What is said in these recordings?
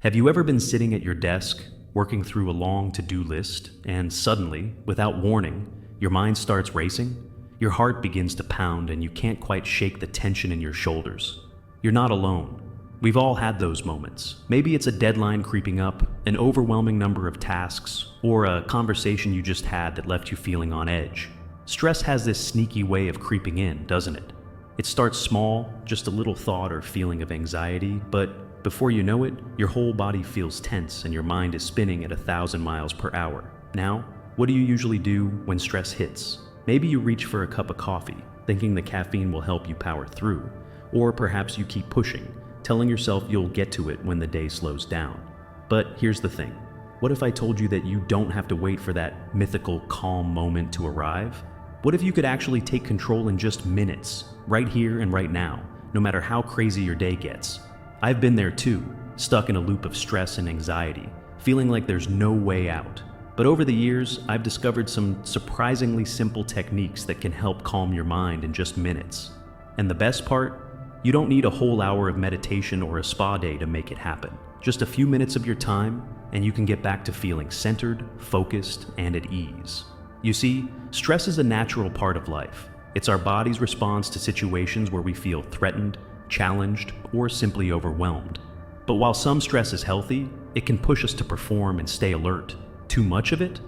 Have you ever been sitting at your desk, working through a long to-do list, and suddenly, without warning, your mind starts racing? Your heart begins to pound and you can't quite shake the tension in your shoulders. You're not alone. We've all had those moments. Maybe it's a deadline creeping up, an overwhelming number of tasks, or a conversation you just had that left you feeling on edge. Stress has this sneaky way of creeping in, doesn't it? It starts small, just a little thought or feeling of anxiety, but before you know it, your whole body feels tense and your mind is spinning at 1,000 miles per hour. Now, what do you usually do when stress hits? Maybe you reach for a cup of coffee, thinking the caffeine will help you power through. Or perhaps you keep pushing, telling yourself you'll get to it when the day slows down. But here's the thing. What if I told you that you don't have to wait for that mythical calm moment to arrive? What if you could actually take control in just minutes, right here and right now, no matter how crazy your day gets? I've been there too, stuck in a loop of stress and anxiety, feeling like there's no way out. But over the years, I've discovered some surprisingly simple techniques that can help calm your mind in just minutes. And the best part? You don't need a whole hour of meditation or a spa day to make it happen. Just a few minutes of your time, and you can get back to feeling centered, focused, and at ease. You see, stress is a natural part of life. It's our body's response to situations where we feel threatened, challenged, or simply overwhelmed. But while some stress is healthy, it can push us to perform and stay alert. Too much of it?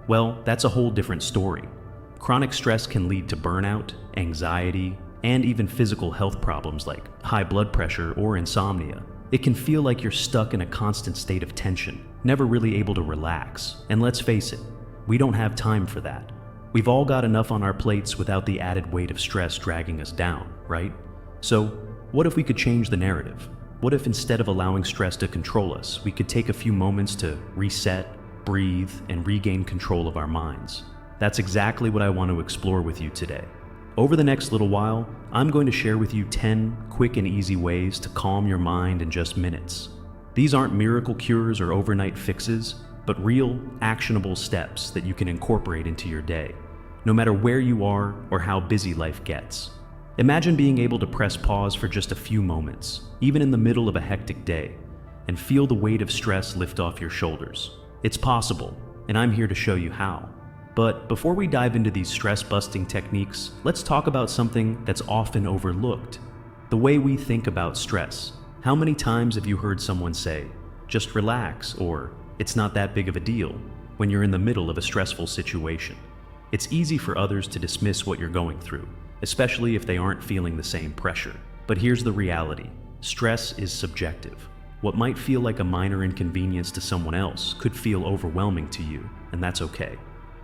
Well, that's a whole different story. Chronic stress can lead to burnout, anxiety, and even physical health problems like high blood pressure or insomnia. It can feel like you're stuck in a constant state of tension, never really able to relax. And let's face it, we don't have time for that. We've all got enough on our plates without the added weight of stress dragging us down, right? So, what if we could change the narrative? What if instead of allowing stress to control us, we could take a few moments to reset, breathe, and regain control of our minds? That's exactly what I want to explore with you today. Over the next little while, I'm going to share with you 10 quick and easy ways to calm your mind in just minutes. These aren't miracle cures or overnight fixes, but real, actionable steps that you can incorporate into your day, no matter where you are or how busy life gets. Imagine being able to press pause for just a few moments, even in the middle of a hectic day, and feel the weight of stress lift off your shoulders. It's possible, and I'm here to show you how. But before we dive into these stress-busting techniques, let's talk about something that's often overlooked: the way we think about stress. How many times have you heard someone say, "Just relax," or "It's not that big of a deal," when you're in the middle of a stressful situation? It's easy for others to dismiss what you're going through, especially if they aren't feeling the same pressure. But here's the reality. Stress is subjective. What might feel like a minor inconvenience to someone else could feel overwhelming to you, and that's okay.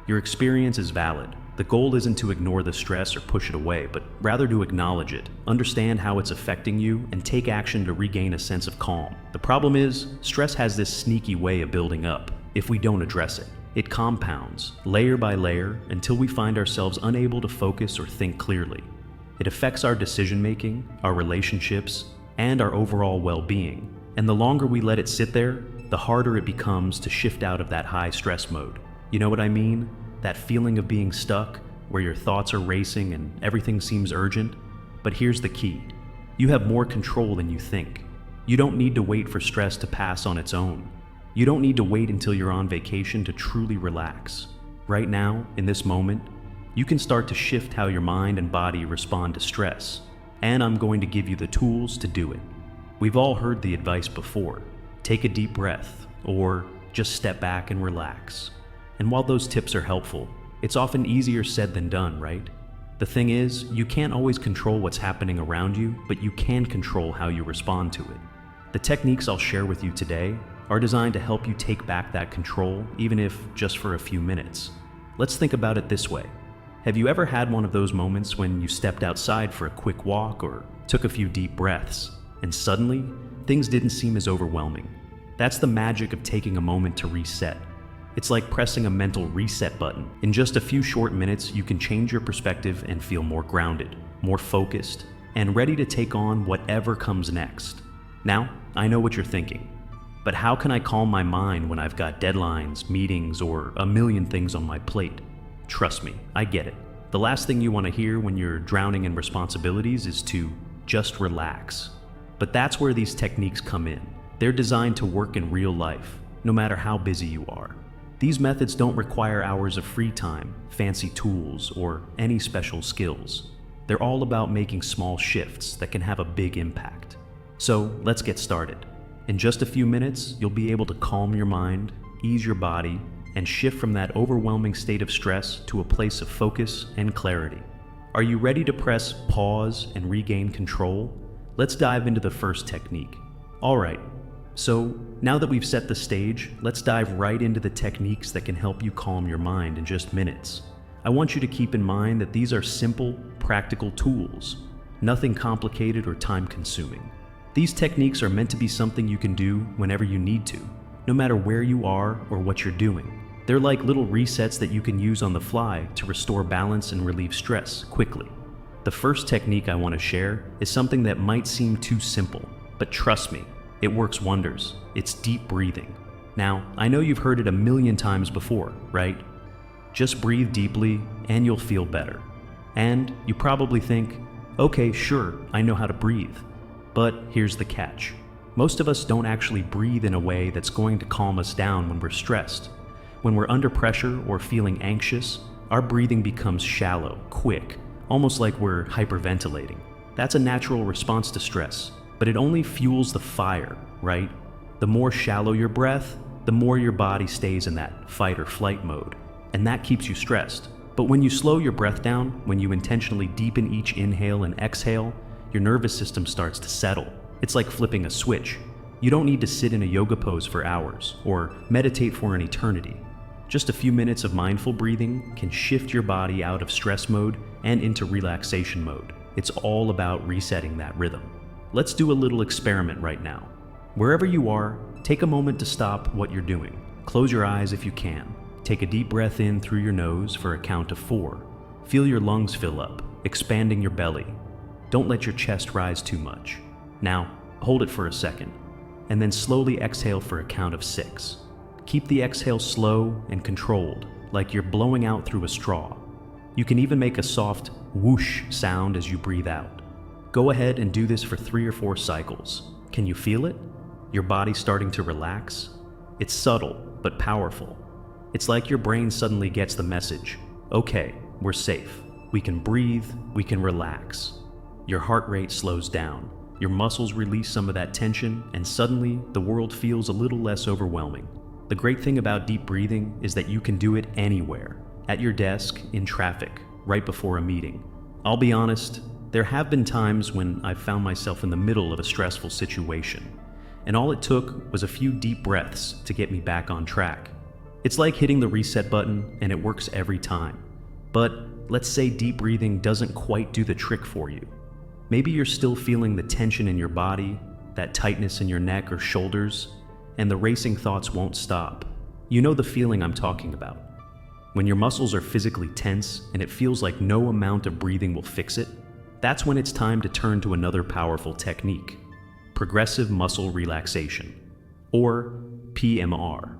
Your experience is valid. The goal isn't to ignore the stress or push it away, but rather to acknowledge it, understand how it's affecting you, and take action to regain a sense of calm. The problem is, stress has this sneaky way of building up. If we don't address it, it compounds, layer by layer, until we find ourselves unable to focus or think clearly. It affects our decision-making, our relationships, and our overall well-being. And the longer we let it sit there, the harder it becomes to shift out of that high stress mode. You know what I mean? That feeling of being stuck, where your thoughts are racing and everything seems urgent. But here's the key. You have more control than you think. You don't need to wait for stress to pass on its own. You don't need to wait until you're on vacation to truly relax. Right now, in this moment, you can start to shift how your mind and body respond to stress. And I'm going to give you the tools to do it. We've all heard the advice before. Take a deep breath, or just step back and relax. And while those tips are helpful, it's often easier said than done, right? The thing is, you can't always control what's happening around you, but you can control how you respond to it. The techniques I'll share with you today are designed to help you take back that control, even if just for a few minutes. Let's think about it this way. Have you ever had one of those moments when you stepped outside for a quick walk or took a few deep breaths, and suddenly, things didn't seem as overwhelming? That's the magic of taking a moment to reset. It's like pressing a mental reset button. In just a few short minutes, you can change your perspective and feel more grounded, more focused, and ready to take on whatever comes next. Now, I know what you're thinking. But how can I calm my mind when I've got deadlines, meetings, or a million things on my plate? Trust me, I get it. The last thing you want to hear when you're drowning in responsibilities is to just relax. But that's where these techniques come in. They're designed to work in real life, no matter how busy you are. These methods don't require hours of free time, fancy tools, or any special skills. They're all about making small shifts that can have a big impact. So let's get started. In just a few minutes, you'll be able to calm your mind, ease your body, and shift from that overwhelming state of stress to a place of focus and clarity. Are you ready to press pause and regain control? Let's dive into the first technique. All right, so now that we've set the stage, let's dive right into the techniques that can help you calm your mind in just minutes. I want you to keep in mind that these are simple, practical tools, nothing complicated or time-consuming. These techniques are meant to be something you can do whenever you need to, no matter where you are or what you're doing. They're like little resets that you can use on the fly to restore balance and relieve stress quickly. The first technique I want to share is something that might seem too simple, but trust me, it works wonders. It's deep breathing. Now, I know you've heard it a million times before, right? Just breathe deeply and you'll feel better. And you probably think, okay, sure, I know how to breathe. But here's the catch. Most of us don't actually breathe in a way that's going to calm us down when we're stressed. When we're under pressure or feeling anxious, our breathing becomes shallow, quick, almost like we're hyperventilating. That's a natural response to stress, but it only fuels the fire, right? The more shallow your breath, the more your body stays in that fight or flight mode, and that keeps you stressed. But when you slow your breath down, when you intentionally deepen each inhale and exhale, your nervous system starts to settle. It's like flipping a switch. You don't need to sit in a yoga pose for hours or meditate for an eternity. Just a few minutes of mindful breathing can shift your body out of stress mode and into relaxation mode. It's all about resetting that rhythm. Let's do a little experiment right now. Wherever you are, take a moment to stop what you're doing. Close your eyes if you can. Take a deep breath in through your nose for a count of 4. Feel your lungs fill up, expanding your belly. Don't let your chest rise too much. Now, hold it for a second, and then slowly exhale for a count of 6. Keep the exhale slow and controlled, like you're blowing out through a straw. You can even make a soft whoosh sound as you breathe out. Go ahead and do this for 3 or 4 cycles. Can you feel it? Your body starting to relax? It's subtle, but powerful. It's like your brain suddenly gets the message. Okay, we're safe. We can breathe, we can relax. Your heart rate slows down. Your muscles release some of that tension, and suddenly the world feels a little less overwhelming. The great thing about deep breathing is that you can do it anywhere, at your desk, in traffic, right before a meeting. I'll be honest, there have been times when I've found myself in the middle of a stressful situation, and all it took was a few deep breaths to get me back on track. It's like hitting the reset button, and it works every time. But let's say deep breathing doesn't quite do the trick for you. Maybe you're still feeling the tension in your body, that tightness in your neck or shoulders, and the racing thoughts won't stop. You know the feeling I'm talking about. When your muscles are physically tense and it feels like no amount of breathing will fix it, that's when it's time to turn to another powerful technique, progressive muscle relaxation, or PMR.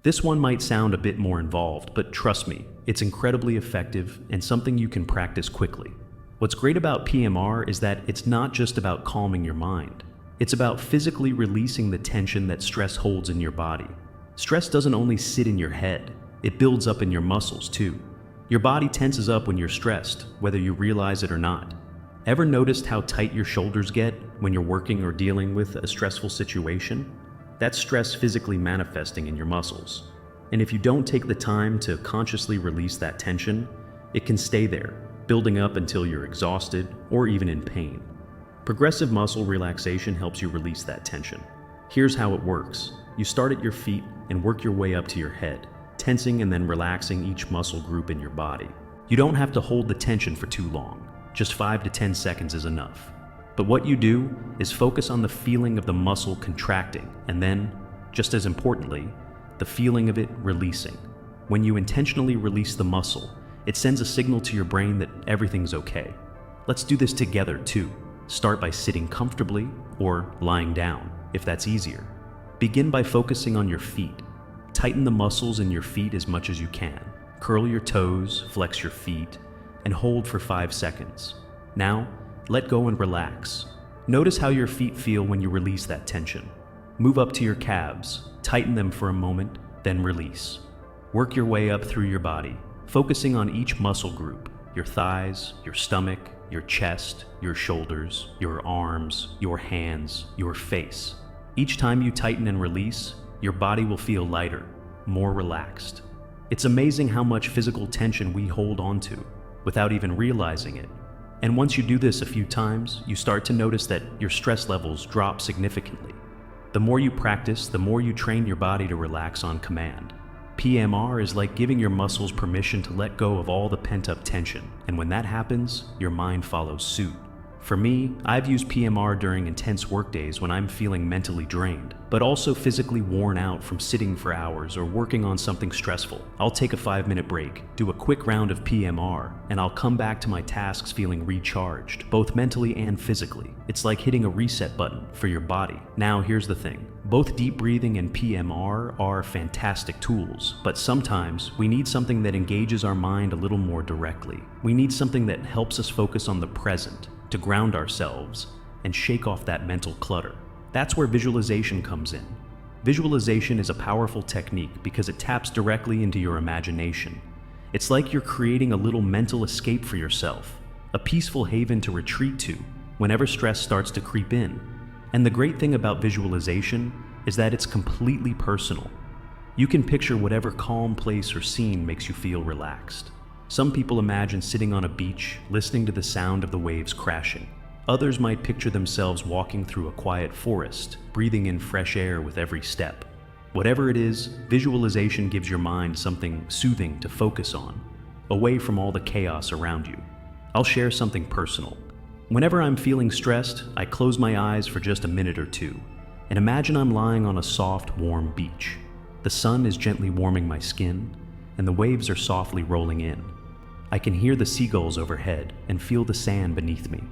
This one might sound a bit more involved, but trust me, it's incredibly effective and something you can practice quickly. What's great about PMR is that it's not just about calming your mind. It's about physically releasing the tension that stress holds in your body. Stress doesn't only sit in your head, it builds up in your muscles too. Your body tenses up when you're stressed, whether you realize it or not. Ever noticed how tight your shoulders get when you're working or dealing with a stressful situation? That's stress physically manifesting in your muscles. And if you don't take the time to consciously release that tension, it can stay there, building up until you're exhausted or even in pain. Progressive muscle relaxation helps you release that tension. Here's how it works. You start at your feet and work your way up to your head, tensing and then relaxing each muscle group in your body. You don't have to hold the tension for too long. Just 5 to 10 seconds is enough. But what you do is focus on the feeling of the muscle contracting and then, just as importantly, the feeling of it releasing. When you intentionally release the muscle, it sends a signal to your brain that everything's okay. Let's do this together too. Start by sitting comfortably or lying down, if that's easier. Begin by focusing on your feet. Tighten the muscles in your feet as much as you can. Curl your toes, flex your feet, and hold for 5 seconds. Now, let go and relax. Notice how your feet feel when you release that tension. Move up to your calves, tighten them for a moment, then release. Work your way up through your body, focusing on each muscle group: your thighs, your stomach, your chest, your shoulders, your arms, your hands, your face. Each time you tighten and release, your body will feel lighter, more relaxed. It's amazing how much physical tension we hold onto without even realizing it. And once you do this a few times, you start to notice that your stress levels drop significantly. The more you practice, the more you train your body to relax on command. PMR is like giving your muscles permission to let go of all the pent-up tension, and when that happens, your mind follows suit. For me, I've used PMR during intense workdays when I'm feeling mentally drained, but also physically worn out from sitting for hours or working on something stressful. I'll take a 5-minute break, do a quick round of PMR, and I'll come back to my tasks feeling recharged, both mentally and physically. It's like hitting a reset button for your body. Now, here's the thing. Both deep breathing and PMR are fantastic tools, but sometimes we need something that engages our mind a little more directly. We need something that helps us focus on the present, to ground ourselves and shake off that mental clutter. That's where visualization comes in. Visualization is a powerful technique because it taps directly into your imagination. It's like you're creating a little mental escape for yourself, a peaceful haven to retreat to whenever stress starts to creep in. And the great thing about visualization is that it's completely personal. You can picture whatever calm place or scene makes you feel relaxed. Some people imagine sitting on a beach, listening to the sound of the waves crashing. Others might picture themselves walking through a quiet forest, breathing in fresh air with every step. Whatever it is, visualization gives your mind something soothing to focus on, away from all the chaos around you. I'll share something personal. Whenever I'm feeling stressed, I close my eyes for just a minute or two, and imagine I'm lying on a soft, warm beach. The sun is gently warming my skin, and the waves are softly rolling in. I can hear the seagulls overhead and feel the sand beneath me.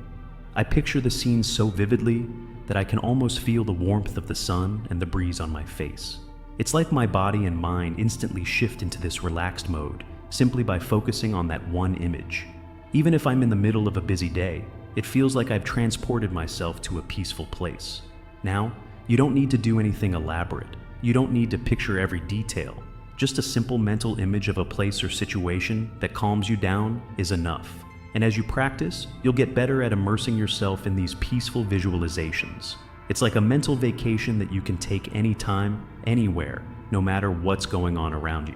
I picture the scene so vividly that I can almost feel the warmth of the sun and the breeze on my face. It's like my body and mind instantly shift into this relaxed mode simply by focusing on that one image. Even if I'm in the middle of a busy day, it feels like I've transported myself to a peaceful place. Now, you don't need to do anything elaborate. You don't need to picture every detail. Just a simple mental image of a place or situation that calms you down is enough. And as you practice, you'll get better at immersing yourself in these peaceful visualizations. It's like a mental vacation that you can take anytime, anywhere, no matter what's going on around you.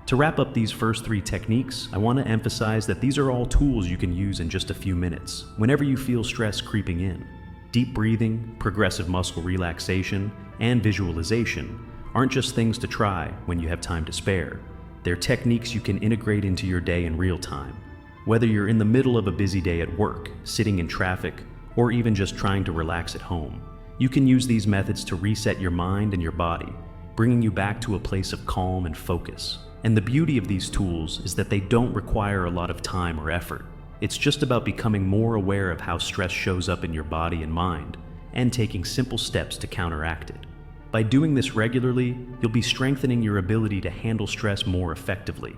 To wrap up these first 3 techniques, I want to emphasize that these are all tools you can use in just a few minutes, whenever you feel stress creeping in. Deep breathing, progressive muscle relaxation, and visualization aren't just things to try when you have time to spare. They're techniques you can integrate into your day in real time. Whether you're in the middle of a busy day at work, sitting in traffic, or even just trying to relax at home, you can use these methods to reset your mind and your body, bringing you back to a place of calm and focus. And the beauty of these tools is that they don't require a lot of time or effort. It's just about becoming more aware of how stress shows up in your body and mind, and taking simple steps to counteract it. By doing this regularly, you'll be strengthening your ability to handle stress more effectively.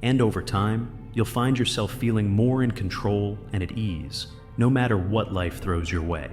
And over time, you'll find yourself feeling more in control and at ease, no matter what life throws your way.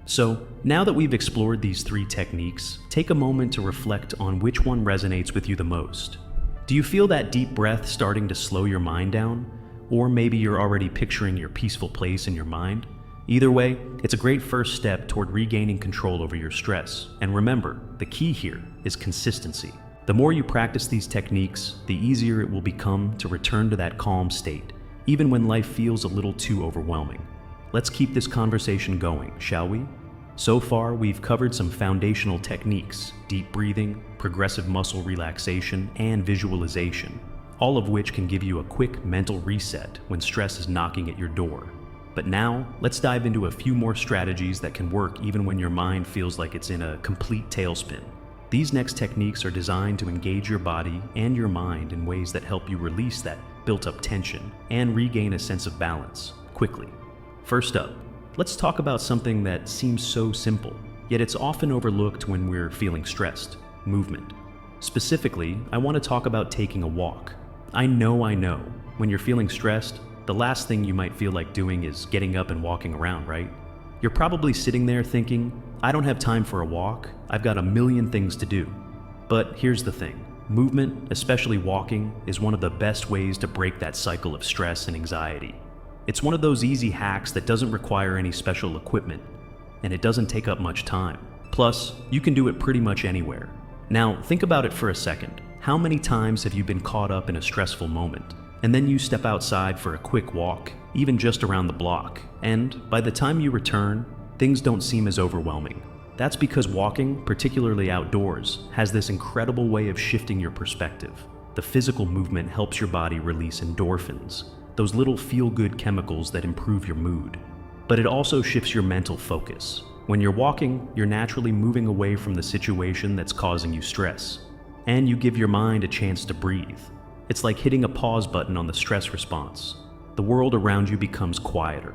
So, now that we've explored these 3 techniques, take a moment to reflect on which one resonates with you the most. Do you feel that deep breath starting to slow your mind down? Or maybe you're already picturing your peaceful place in your mind? Either way, it's a great first step toward regaining control over your stress. And remember, the key here is consistency. The more you practice these techniques, the easier it will become to return to that calm state, even when life feels a little too overwhelming. Let's keep this conversation going, shall we? So far, we've covered some foundational techniques: deep breathing, progressive muscle relaxation, and visualization, all of which can give you a quick mental reset when stress is knocking at your door. But now, let's dive into a few more strategies that can work even when your mind feels like it's in a complete tailspin. These next techniques are designed to engage your body and your mind in ways that help you release that built-up tension and regain a sense of balance quickly. First up, let's talk about something that seems so simple, yet it's often overlooked when we're feeling stressed: movement. Specifically, I want to talk about taking a walk. I know, when you're feeling stressed, the last thing you might feel like doing is getting up and walking around, right? You're probably sitting there thinking, I don't have time for a walk, I've got a million things to do. But here's the thing. Movement, especially walking, is one of the best ways to break that cycle of stress and anxiety. It's one of those easy hacks that doesn't require any special equipment, and it doesn't take up much time. Plus, you can do it pretty much anywhere. Now, think about it for a second. How many times have you been caught up in a stressful moment, and then you step outside for a quick walk, even just around the block, and by the time you return, things don't seem as overwhelming? That's because walking, particularly outdoors, has this incredible way of shifting your perspective. The physical movement helps your body release endorphins, those little feel-good chemicals that improve your mood. But it also shifts your mental focus. When you're walking, you're naturally moving away from the situation that's causing you stress, and you give your mind a chance to breathe. It's like hitting a pause button on the stress response. The world around you becomes quieter,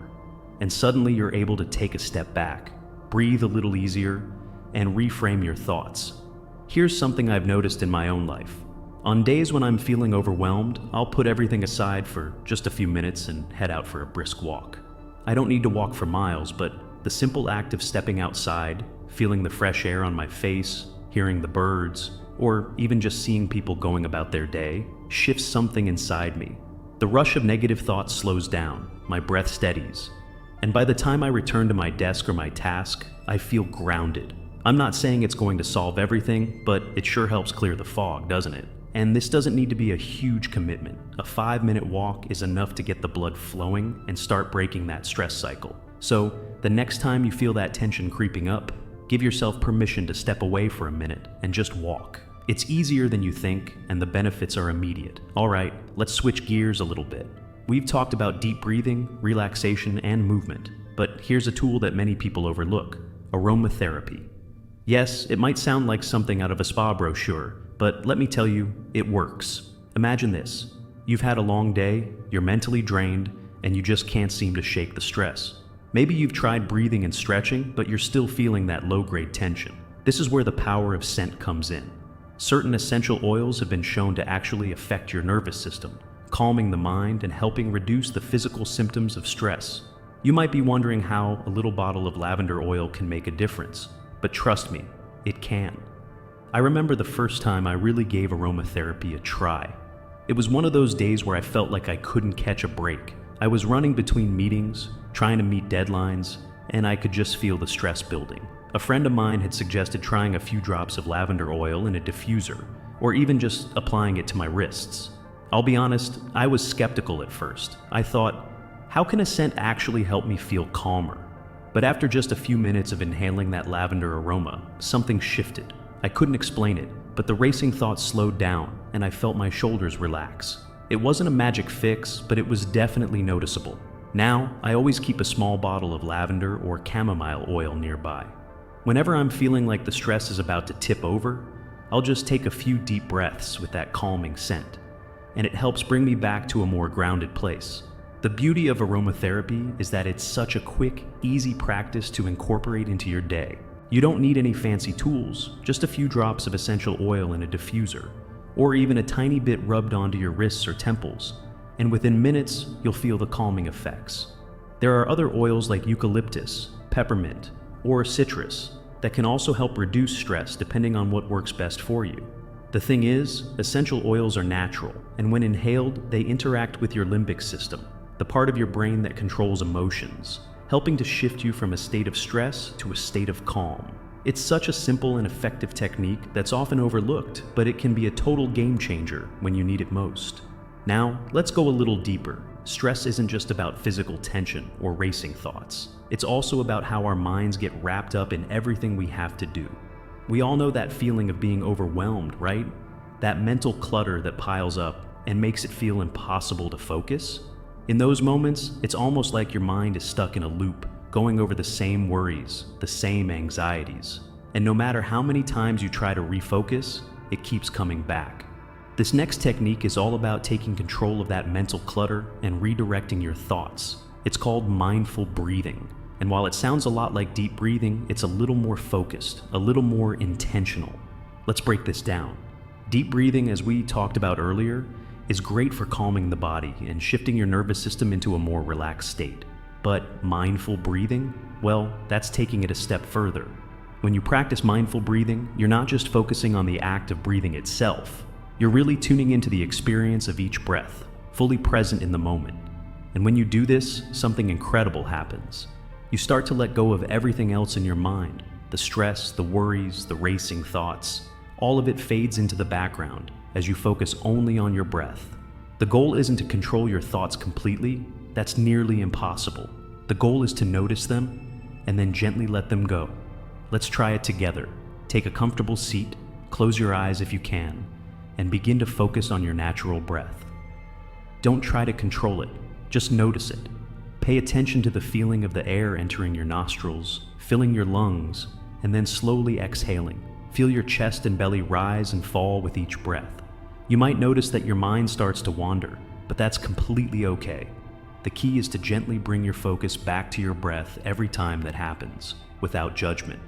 and suddenly you're able to take a step back, breathe a little easier, and reframe your thoughts. Here's something I've noticed in my own life. On days when I'm feeling overwhelmed, I'll put everything aside for just a few minutes and head out for a brisk walk. I don't need to walk for miles, but the simple act of stepping outside, feeling the fresh air on my face, hearing the birds, or even just seeing people going about their day, shifts something inside me. The rush of negative thoughts slows down, my breath steadies, and by the time I return to my desk or my task, I feel grounded. I'm not saying it's going to solve everything, but it sure helps clear the fog, doesn't it? And this doesn't need to be a huge commitment. A 5-minute walk is enough to get the blood flowing and start breaking that stress cycle. So, the next time you feel that tension creeping up, give yourself permission to step away for a minute and just walk. It's easier than you think, and the benefits are immediate. All right, let's switch gears a little bit. We've talked about deep breathing, relaxation, and movement, but here's a tool that many people overlook: aromatherapy. Yes, it might sound like something out of a spa brochure, but let me tell you, it works. Imagine this. You've had a long day, you're mentally drained, and you just can't seem to shake the stress. Maybe you've tried breathing and stretching, but you're still feeling that low-grade tension. This is where the power of scent comes in. Certain essential oils have been shown to actually affect your nervous system, calming the mind and helping reduce the physical symptoms of stress. You might be wondering how a little bottle of lavender oil can make a difference, but trust me, it can. I remember the first time I really gave aromatherapy a try. It was one of those days where I felt like I couldn't catch a break. I was running between meetings, trying to meet deadlines, and I could just feel the stress building. A friend of mine had suggested trying a few drops of lavender oil in a diffuser, or even just applying it to my wrists. I'll be honest, I was skeptical at first. I thought, how can a scent actually help me feel calmer? But after just a few minutes of inhaling that lavender aroma, something shifted. I couldn't explain it, but the racing thoughts slowed down, and I felt my shoulders relax. It wasn't a magic fix, but it was definitely noticeable. Now, I always keep a small bottle of lavender or chamomile oil nearby. Whenever I'm feeling like the stress is about to tip over, I'll just take a few deep breaths with that calming scent, and it helps bring me back to a more grounded place. The beauty of aromatherapy is that it's such a quick, easy practice to incorporate into your day. You don't need any fancy tools, just a few drops of essential oil in a diffuser, or even a tiny bit rubbed onto your wrists or temples, and within minutes, you'll feel the calming effects. There are other oils like eucalyptus, peppermint, or citrus that can also help reduce stress depending on what works best for you. The thing is, essential oils are natural, and when inhaled, they interact with your limbic system, the part of your brain that controls emotions, helping to shift you from a state of stress to a state of calm. It's such a simple and effective technique that's often overlooked, but it can be a total game changer when you need it most. Now, let's go a little deeper. Stress isn't just about physical tension or racing thoughts. It's also about how our minds get wrapped up in everything we have to do. We all know that feeling of being overwhelmed, right? That mental clutter that piles up and makes it feel impossible to focus. In those moments, it's almost like your mind is stuck in a loop, going over the same worries, the same anxieties. And no matter how many times you try to refocus, it keeps coming back. This next technique is all about taking control of that mental clutter and redirecting your thoughts. It's called mindful breathing. And while it sounds a lot like deep breathing, it's a little more focused, a little more intentional. Let's break this down. Deep breathing, as we talked about earlier, is great for calming the body and shifting your nervous system into a more relaxed state. But mindful breathing? Well, that's taking it a step further. When you practice mindful breathing, you're not just focusing on the act of breathing itself. You're really tuning into the experience of each breath, fully present in the moment. And when you do this, something incredible happens. You start to let go of everything else in your mind. The stress, the worries, the racing thoughts. All of it fades into the background as you focus only on your breath. The goal isn't to control your thoughts completely. That's nearly impossible. The goal is to notice them and then gently let them go. Let's try it together. Take a comfortable seat, close your eyes if you can, and begin to focus on your natural breath. Don't try to control it, just notice it. Pay attention to the feeling of the air entering your nostrils, filling your lungs, and then slowly exhaling. Feel your chest and belly rise and fall with each breath. You might notice that your mind starts to wander, but that's completely okay. The key is to gently bring your focus back to your breath every time that happens, without judgment.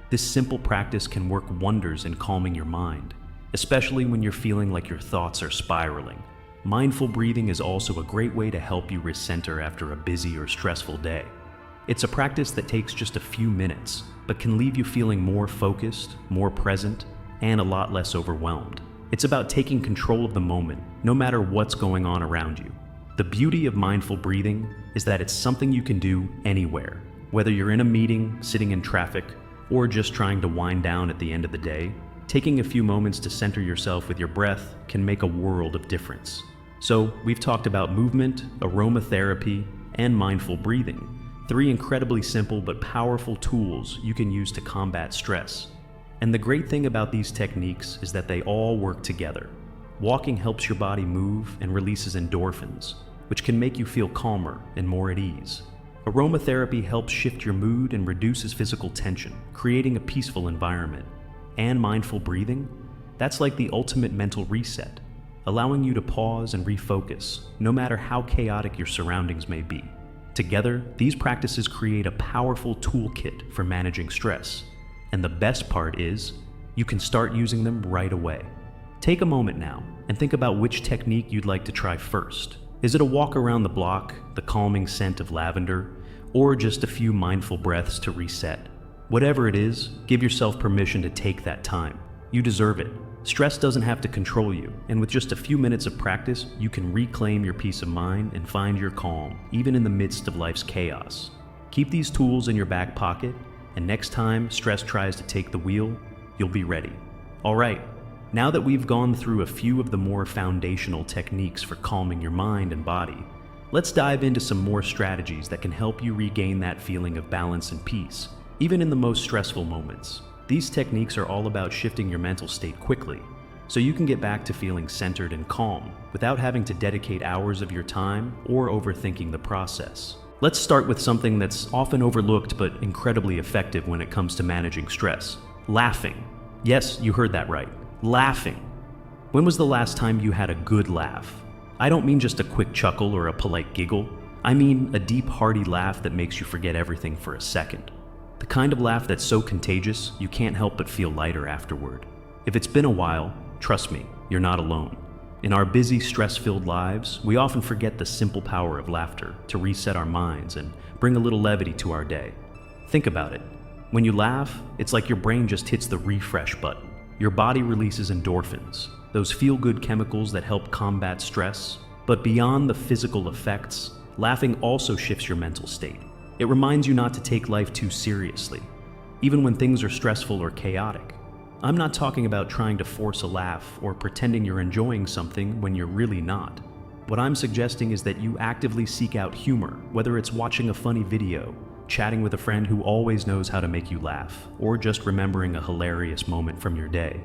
This simple practice can work wonders in calming your mind, especially when you're feeling like your thoughts are spiraling. Mindful breathing is also a great way to help you recenter after a busy or stressful day. It's a practice that takes just a few minutes, but can leave you feeling more focused, more present, and a lot less overwhelmed. It's about taking control of the moment, no matter what's going on around you. The beauty of mindful breathing is that it's something you can do anywhere, whether you're in a meeting, sitting in traffic, or just trying to wind down at the end of the day. Taking a few moments to center yourself with your breath can make a world of difference. So, we've talked about movement, aromatherapy, and mindful breathing. 3 incredibly simple but powerful tools you can use to combat stress. And the great thing about these techniques is that they all work together. Walking helps your body move and releases endorphins, which can make you feel calmer and more at ease. Aromatherapy helps shift your mood and reduces physical tension, creating a peaceful environment. And mindful breathing? That's like the ultimate mental reset, allowing you to pause and refocus, no matter how chaotic your surroundings may be. Together, these practices create a powerful toolkit for managing stress. And the best part is, you can start using them right away. Take a moment now and think about which technique you'd like to try first. Is it a walk around the block, the calming scent of lavender, or just a few mindful breaths to reset? Whatever it is, give yourself permission to take that time. You deserve it. Stress doesn't have to control you, and with just a few minutes of practice, you can reclaim your peace of mind and find your calm, even in the midst of life's chaos. Keep these tools in your back pocket, and next time stress tries to take the wheel, you'll be ready. All right, now that we've gone through a few of the more foundational techniques for calming your mind and body, let's dive into some more strategies that can help you regain that feeling of balance and peace, even in the most stressful moments. These techniques are all about shifting your mental state quickly, so you can get back to feeling centered and calm without having to dedicate hours of your time or overthinking the process. Let's start with something that's often overlooked but incredibly effective when it comes to managing stress: laughing. Yes, you heard that right. Laughing. When was the last time you had a good laugh? I don't mean just a quick chuckle or a polite giggle. I mean a deep, hearty laugh that makes you forget everything for a second. The kind of laugh that's so contagious, you can't help but feel lighter afterward. If it's been a while, trust me, you're not alone. In our busy, stress-filled lives, we often forget the simple power of laughter to reset our minds and bring a little levity to our day. Think about it. When you laugh, it's like your brain just hits the refresh button. Your body releases endorphins, those feel-good chemicals that help combat stress. But beyond the physical effects, laughing also shifts your mental state. It reminds you not to take life too seriously, even when things are stressful or chaotic. I'm not talking about trying to force a laugh or pretending you're enjoying something when you're really not. What I'm suggesting is that you actively seek out humor, whether it's watching a funny video, chatting with a friend who always knows how to make you laugh, or just remembering a hilarious moment from your day.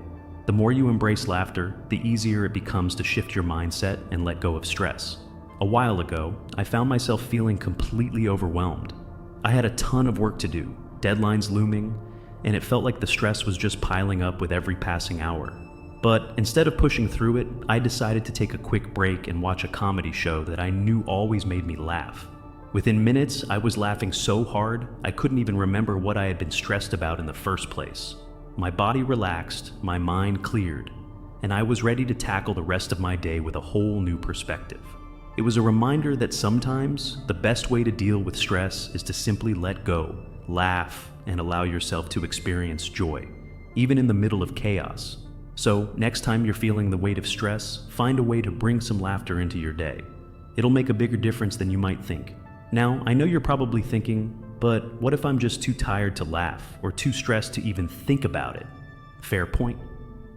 The more you embrace laughter, the easier it becomes to shift your mindset and let go of stress. A while ago, I found myself feeling completely overwhelmed. I had a ton of work to do, deadlines looming, and it felt like the stress was just piling up with every passing hour. But instead of pushing through it, I decided to take a quick break and watch a comedy show that I knew always made me laugh. Within minutes, I was laughing so hard, I couldn't even remember what I had been stressed about in the first place. My body relaxed, my mind cleared, and I was ready to tackle the rest of my day with a whole new perspective. It was a reminder that sometimes the best way to deal with stress is to simply let go, laugh, and allow yourself to experience joy, even in the middle of chaos. So, next time you're feeling the weight of stress, find a way to bring some laughter into your day. It'll make a bigger difference than you might think. Now, I know you're probably thinking, but what if I'm just too tired to laugh or too stressed to even think about it? Fair point.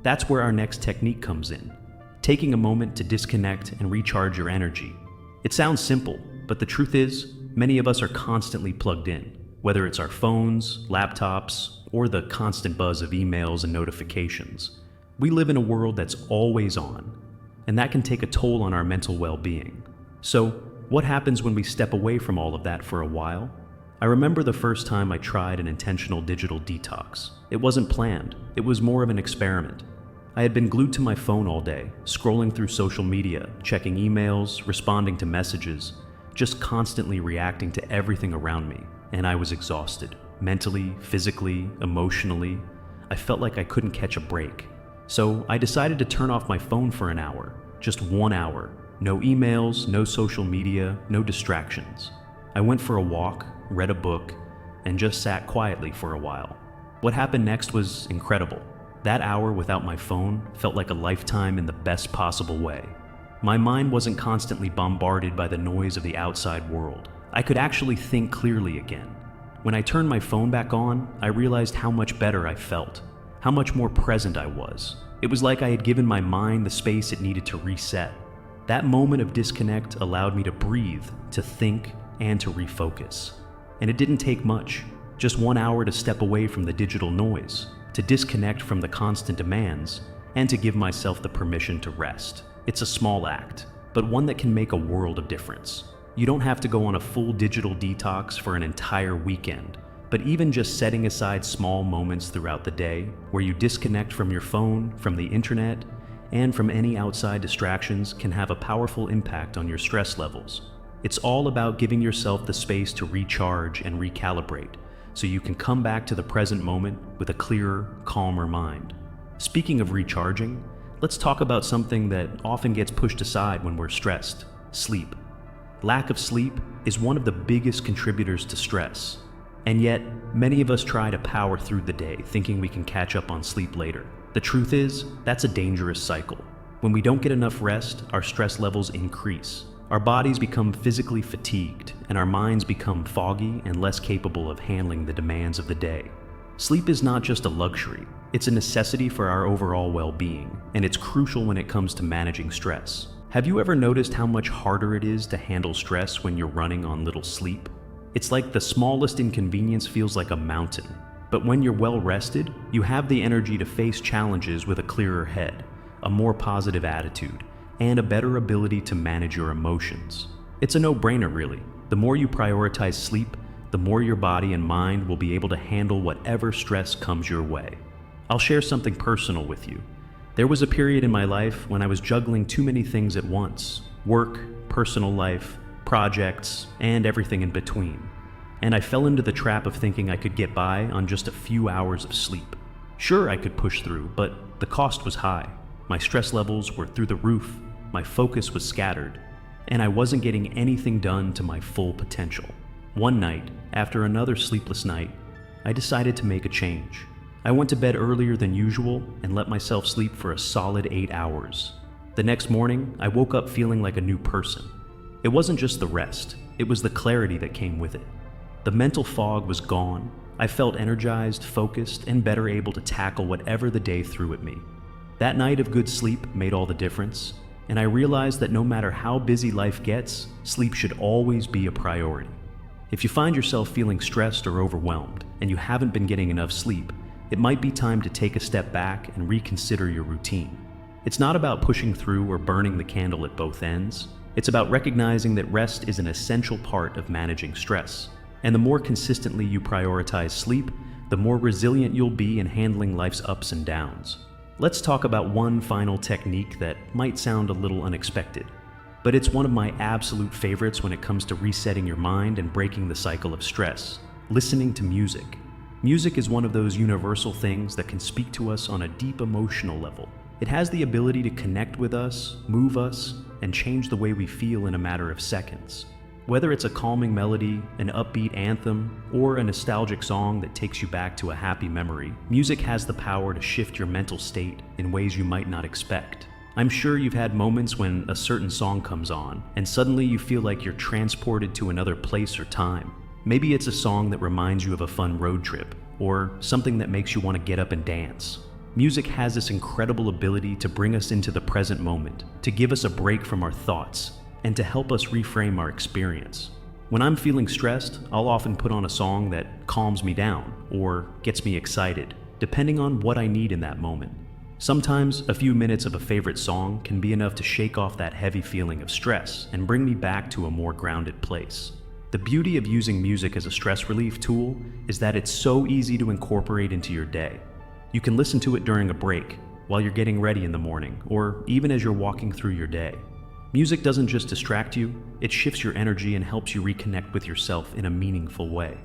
That's where our next technique comes in, taking a moment to disconnect and recharge your energy. It sounds simple, but the truth is, many of us are constantly plugged in, whether it's our phones, laptops, or the constant buzz of emails and notifications. We live in a world that's always on, and that can take a toll on our mental well-being. So, what happens when we step away from all of that for a while? I remember the first time I tried an intentional digital detox. It wasn't planned, it was more of an experiment. I had been glued to my phone all day, scrolling through social media, checking emails, responding to messages, just constantly reacting to everything around me, and I was exhausted. Mentally, physically, emotionally. I felt like I couldn't catch a break. So I decided to turn off my phone for an hour, just 1 hour. No emails, no social media, no distractions. I went for a walk, read a book, and just sat quietly for a while. What happened next was incredible. That hour without my phone felt like a lifetime in the best possible way. My mind wasn't constantly bombarded by the noise of the outside world. I could actually think clearly again. When I turned my phone back on, I realized how much better I felt, how much more present I was. It was like I had given my mind the space it needed to reset. That moment of disconnect allowed me to breathe, to think, and to refocus. And it didn't take much, just 1 hour to step away from the digital noise, to disconnect from the constant demands, and to give myself the permission to rest. It's a small act, but one that can make a world of difference. You don't have to go on a full digital detox for an entire weekend, but even just setting aside small moments throughout the day where you disconnect from your phone, from the internet, and from any outside distractions can have a powerful impact on your stress levels. It's all about giving yourself the space to recharge and recalibrate, so you can come back to the present moment with a clearer, calmer mind. Speaking of recharging, let's talk about something that often gets pushed aside when we're stressed: sleep. Lack of sleep is one of the biggest contributors to stress. And yet, many of us try to power through the day thinking we can catch up on sleep later. The truth is, that's a dangerous cycle. When we don't get enough rest, our stress levels increase. Our bodies become physically fatigued, and our minds become foggy and less capable of handling the demands of the day. Sleep is not just a luxury, it's a necessity for our overall well-being, and it's crucial when it comes to managing stress. Have you ever noticed how much harder it is to handle stress when you're running on little sleep? It's like the smallest inconvenience feels like a mountain. But when you're well rested, you have the energy to face challenges with a clearer head, a more positive attitude, and a better ability to manage your emotions. It's a no-brainer, really. The more you prioritize sleep, the more your body and mind will be able to handle whatever stress comes your way. I'll share something personal with you. There was a period in my life when I was juggling too many things at once: work, personal life, projects, and everything in between. And I fell into the trap of thinking I could get by on just a few hours of sleep. Sure, I could push through, but the cost was high. My stress levels were through the roof, my focus was scattered, and I wasn't getting anything done to my full potential. One night, after another sleepless night, I decided to make a change. I went to bed earlier than usual and let myself sleep for a solid 8 hours. The next morning, I woke up feeling like a new person. It wasn't just the rest, it was the clarity that came with it. The mental fog was gone. I felt energized, focused, and better able to tackle whatever the day threw at me. That night of good sleep made all the difference, and I realized that no matter how busy life gets, sleep should always be a priority. If you find yourself feeling stressed or overwhelmed, and you haven't been getting enough sleep, it might be time to take a step back and reconsider your routine. It's not about pushing through or burning the candle at both ends. It's about recognizing that rest is an essential part of managing stress. And the more consistently you prioritize sleep, the more resilient you'll be in handling life's ups and downs. Let's talk about one final technique that might sound a little unexpected, but it's one of my absolute favorites when it comes to resetting your mind and breaking the cycle of stress: listening to music. Music is one of those universal things that can speak to us on a deep emotional level. It has the ability to connect with us, move us, and change the way we feel in a matter of seconds. Whether it's a calming melody, an upbeat anthem, or a nostalgic song that takes you back to a happy memory, music has the power to shift your mental state in ways you might not expect. I'm sure you've had moments when a certain song comes on, and suddenly you feel like you're transported to another place or time. Maybe it's a song that reminds you of a fun road trip, or something that makes you want to get up and dance. Music has this incredible ability to bring us into the present moment, to give us a break from our thoughts, and to help us reframe our experience. When I'm feeling stressed, I'll often put on a song that calms me down or gets me excited, depending on what I need in that moment. Sometimes a few minutes of a favorite song can be enough to shake off that heavy feeling of stress and bring me back to a more grounded place. The beauty of using music as a stress relief tool is that it's so easy to incorporate into your day. You can listen to it during a break, while you're getting ready in the morning, or even as you're walking through your day. Music doesn't just distract you, it shifts your energy and helps you reconnect with yourself in a meaningful way.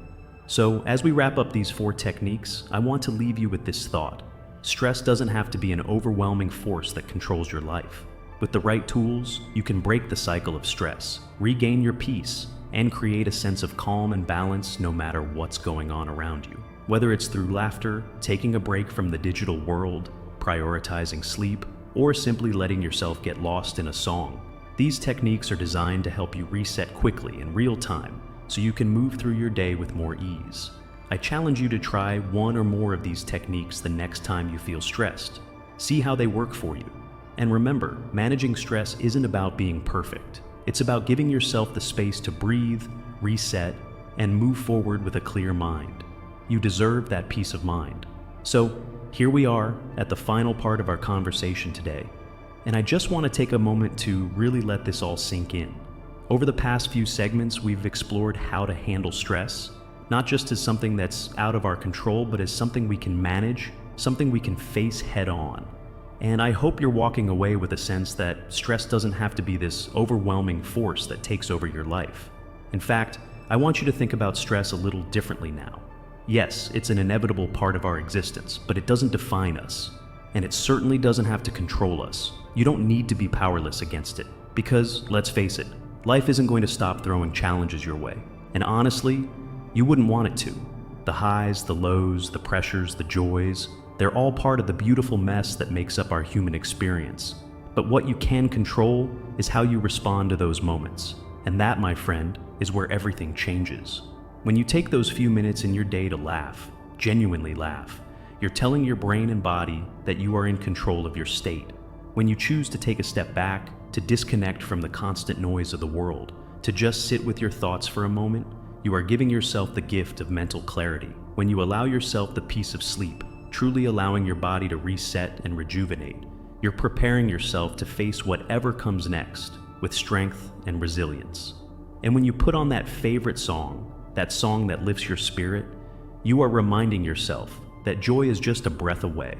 So, as we wrap up these 4 techniques, I want to leave you with this thought. Stress doesn't have to be an overwhelming force that controls your life. With the right tools, you can break the cycle of stress, regain your peace, and create a sense of calm and balance no matter what's going on around you. Whether it's through laughter, taking a break from the digital world, prioritizing sleep, or simply letting yourself get lost in a song, these techniques are designed to help you reset quickly in real time so you can move through your day with more ease. I challenge you to try one or more of these techniques the next time you feel stressed. See how they work for you. And remember, managing stress isn't about being perfect. It's about giving yourself the space to breathe, reset, and move forward with a clear mind. You deserve that peace of mind. So, here we are at the final part of our conversation today. And I just want to take a moment to really let this all sink in. Over the past few segments, we've explored how to handle stress, not just as something that's out of our control, but as something we can manage, something we can face head on. And I hope you're walking away with a sense that stress doesn't have to be this overwhelming force that takes over your life. In fact, I want you to think about stress a little differently now. Yes, it's an inevitable part of our existence, but it doesn't define us. And it certainly doesn't have to control us. You don't need to be powerless against it. Because, let's face it, life isn't going to stop throwing challenges your way. And honestly, you wouldn't want it to. The highs, the lows, the pressures, the joys, they're all part of the beautiful mess that makes up our human experience. But what you can control is how you respond to those moments. And that, my friend, is where everything changes. When you take those few minutes in your day to laugh, genuinely laugh, you're telling your brain and body that you are in control of your state. When you choose to take a step back, to disconnect from the constant noise of the world, to just sit with your thoughts for a moment, you are giving yourself the gift of mental clarity. When you allow yourself the peace of sleep, truly allowing your body to reset and rejuvenate, you're preparing yourself to face whatever comes next with strength and resilience. And when you put on that favorite song, that song that lifts your spirit, you are reminding yourself that joy is just a breath away,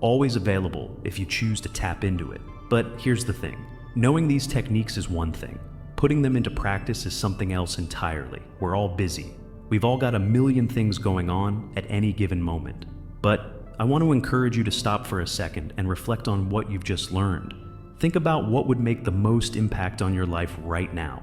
always available if you choose to tap into it. But here's the thing, knowing these techniques is one thing. Putting them into practice is something else entirely. We're all busy. We've all got a million things going on at any given moment. But I want to encourage you to stop for a second and reflect on what you've just learned. Think about what would make the most impact on your life right now.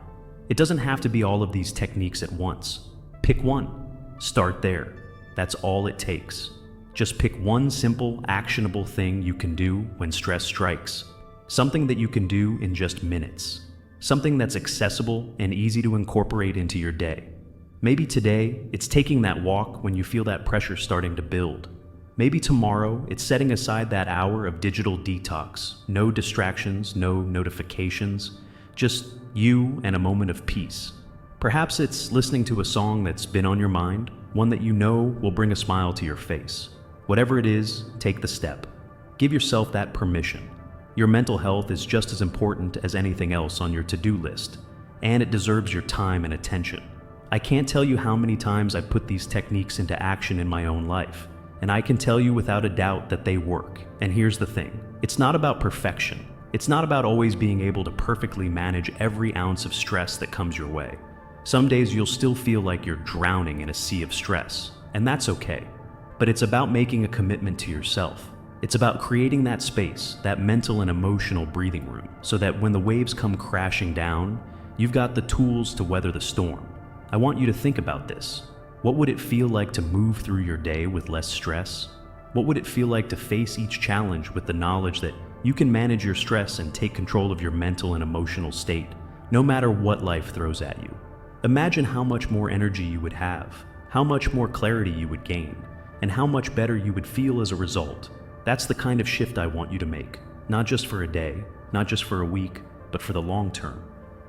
It doesn't have to be all of these techniques at once. Pick one. Start there. That's all it takes. Just pick one simple, actionable thing you can do when stress strikes. Something that you can do in just minutes. Something that's accessible and easy to incorporate into your day. Maybe today, it's taking that walk when you feel that pressure starting to build. Maybe tomorrow, it's setting aside that hour of digital detox. No distractions, no notifications, just you and a moment of peace. Perhaps it's listening to a song that's been on your mind, one that you know will bring a smile to your face. Whatever it is, take the step. Give yourself that permission. Your mental health is just as important as anything else on your to-do list, and it deserves your time and attention. I can't tell you how many times I've put these techniques into action in my own life, and I can tell you without a doubt that they work. And here's the thing, it's not about perfection. It's not about always being able to perfectly manage every ounce of stress that comes your way. Some days you'll still feel like you're drowning in a sea of stress, and that's okay. But it's about making a commitment to yourself. It's about creating that space, that mental and emotional breathing room, so that when the waves come crashing down, you've got the tools to weather the storm. I want you to think about this. What would it feel like to move through your day with less stress? What would it feel like to face each challenge with the knowledge that you can manage your stress and take control of your mental and emotional state, no matter what life throws at you? Imagine how much more energy you would have, how much more clarity you would gain, and how much better you would feel as a result. That's the kind of shift I want you to make, not just for a day, not just for a week, but for the long term.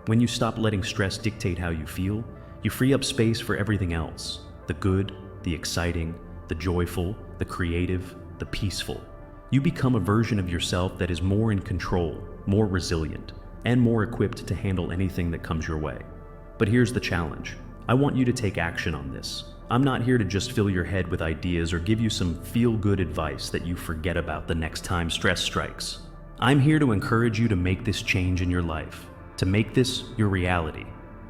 When you stop letting stress dictate how you feel, you free up space for everything else: the good, the exciting, the joyful, the creative, the peaceful. You become a version of yourself that is more in control, more resilient, and more equipped to handle anything that comes your way. But here's the challenge. I want you to take action on this. I'm not here to just fill your head with ideas or give you some feel-good advice that you forget about the next time stress strikes. I'm here to encourage you to make this change in your life, to make this your reality.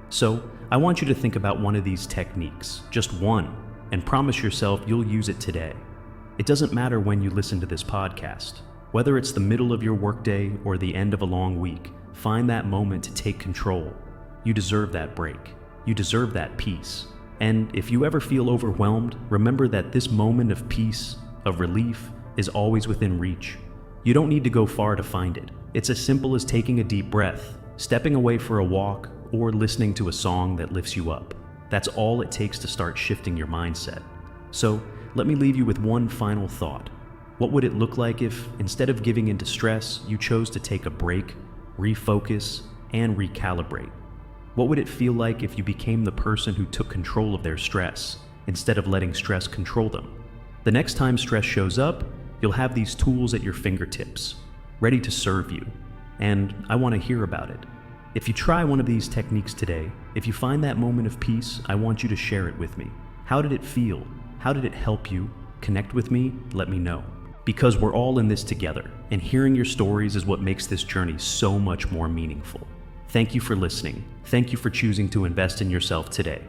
So, I want you to think about one of these techniques, just one, and promise yourself you'll use it today. It doesn't matter when you listen to this podcast. Whether it's the middle of your workday or the end of a long week, find that moment to take control. You deserve that break. You deserve that peace. And if you ever feel overwhelmed, remember that this moment of peace, of relief, is always within reach. You don't need to go far to find it. It's as simple as taking a deep breath, stepping away for a walk, or listening to a song that lifts you up. That's all it takes to start shifting your mindset. So, let me leave you with one final thought. What would it look like if, instead of giving into stress, you chose to take a break, refocus, and recalibrate? What would it feel like if you became the person who took control of their stress, instead of letting stress control them? The next time stress shows up, you'll have these tools at your fingertips, ready to serve you. And I want to hear about it. If you try one of these techniques today, if you find that moment of peace, I want you to share it with me. How did it feel? How did it help you? Connect with me, let me know. Because we're all in this together, and hearing your stories is what makes this journey so much more meaningful. Thank you for listening. Thank you for choosing to invest in yourself today.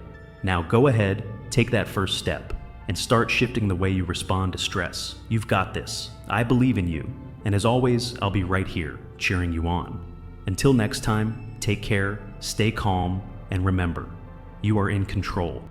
Now go ahead, take that first step, and start shifting the way you respond to stress. You've got this. I believe in you. And as always, I'll be right here, cheering you on. Until next time, take care, stay calm, and remember, you are in control.